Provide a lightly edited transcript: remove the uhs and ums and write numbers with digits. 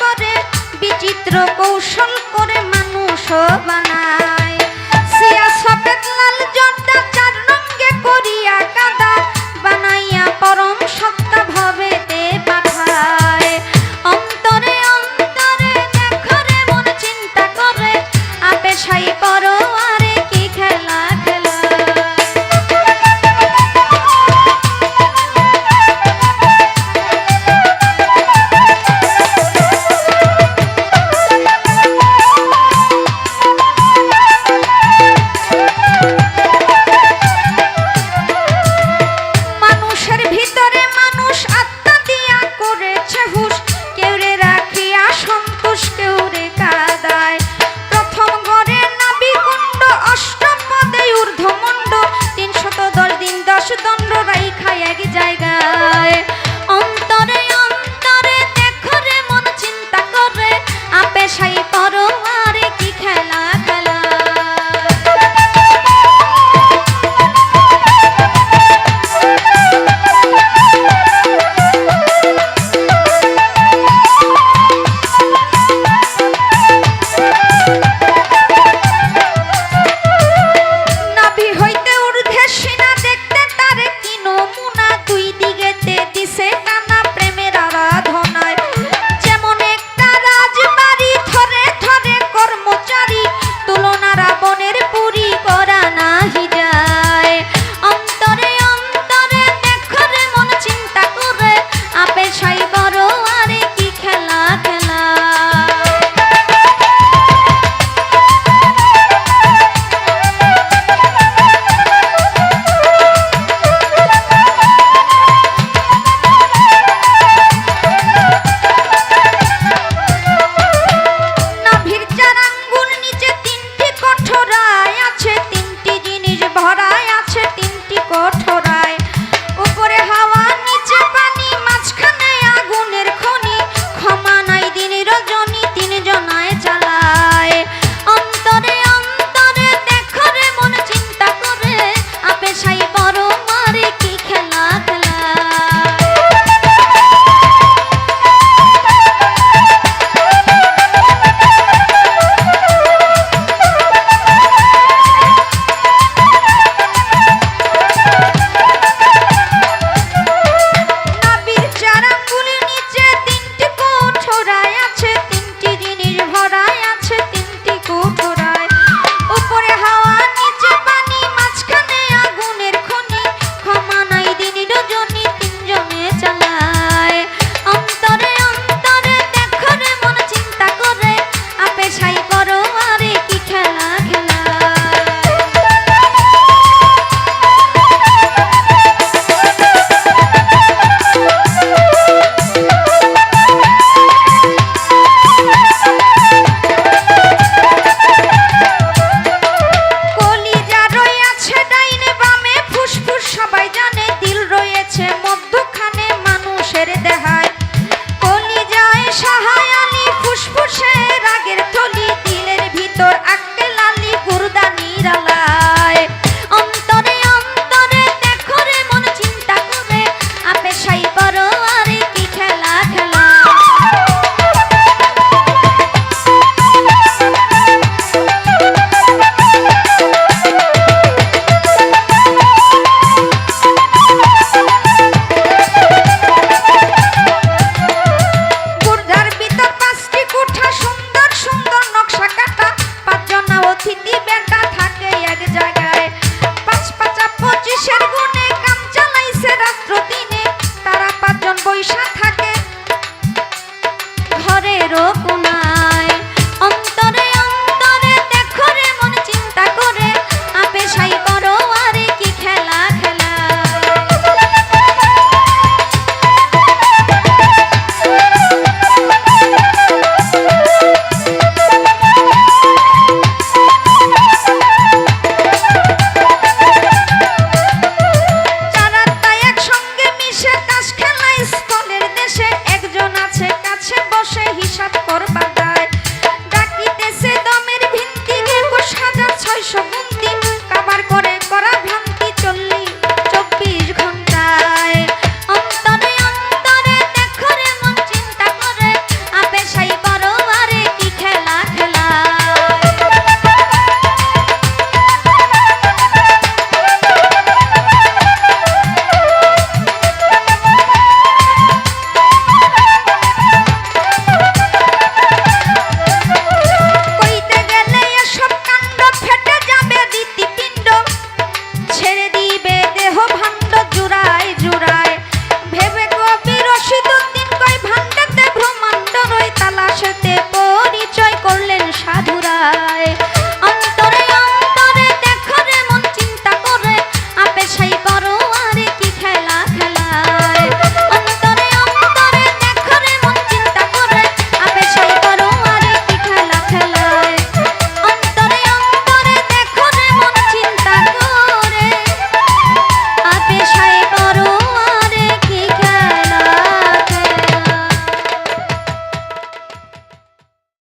করে বিচিত্র কৌশল করে মানুষ বানায় সিয়া সফেদ লাল জর্দা চার রঙে করিয়া কাদা বানাইয়া পরম সত্তা ভবেতে পাঠায় অন্তরে অন্তরে দেখো রে মন চিন্তা করে আপে সাই পরো আরে কি খেলা খেলা দণ্ড রাইখা এক জায়গায় অন্তরে অন্তরে দেখো রে মন চিন্তা করে আপে সাই পরো আরে কি খেলা খেলা নাভি হইতে ঊর্ধ্বে সিনা দেখতে তারে কি নমুনা দুই দিকেতে দিছে টানা প্রেমের আরাধনায় যেমন একটা রাজবাড়ি ধরে ধরে কর্মচারী তুলনা রাবণের পুরী করা নাহি যায় অন্তরে অন্তরে দেখো রে মন চিন্তা করে আপে সাই বড় আরে কি খেলা খেলা নাভির চার আঙ্গুল নিচে তিনটি কঠোরায় আছে তিনটি জিনিস ভরায় আছে তিনটি কঠোরায় উপরে হাওয়া নিচে পানি মাঝখানে আগুনের খনি ক্ষমা নাই দিন রজনী তিন জনায় চালায় অন্তরে অন্তরে দেখো রে মন চিন্তা করে আপে সাই বড় মারে কি খেলা খেলা নাভির চার আঙ্গুলের নিচে তিনটি কঠোরায় আছে তিনটি জিনিস ভরায় আছে তিনটি কঠোরায় উপরে হাওয়া নিচে পানি মাঝখানে আগুনের খনি ক্ষমা নাই দিন রজনী তিনজনে চালায় অন্তরে অন্তরে দেখো রে মন চিন্তা করে আপে সাই করো আরে কি খেলা খেলা কলিজা রয়েছে ডাইনে বামে ফুসফুস সবাই জানে দিল রয়েছে মধ্যখানে মানুষের দেহায় কলিজায় সাহায় আলী ফুসফুসে রাগের থলি দিলের ভিতর আক্কে লালি গুরদা নিরালায় অন্তরে অন্তরে দেখো রে মন চিন্তা করে আপে সাই বড় আরে কি খেলা খেলা গুর্দার ভিতর পাঁচটি কোঠা সুন্দর সুন্দর নকশা কাটা পাঁচজনা অতিথি বেটা থাকে এক জায়গায় পাঁচ পাঁচা 25-এর গুণে কাম চালাইছে রাত্র দিনে তারা পাঁচজন বৈশা থাকে ঘরের কোনায় অন্তরে অন্তরে দেখো রে মন চিন্তা করে আপে সাই বড় আরে কি খেলা খেলা চারাত্তা একসঙ্গে মিশে তাস খেলা স্থলের দেশে একজন আছে কাছে বসে হিসাব করবা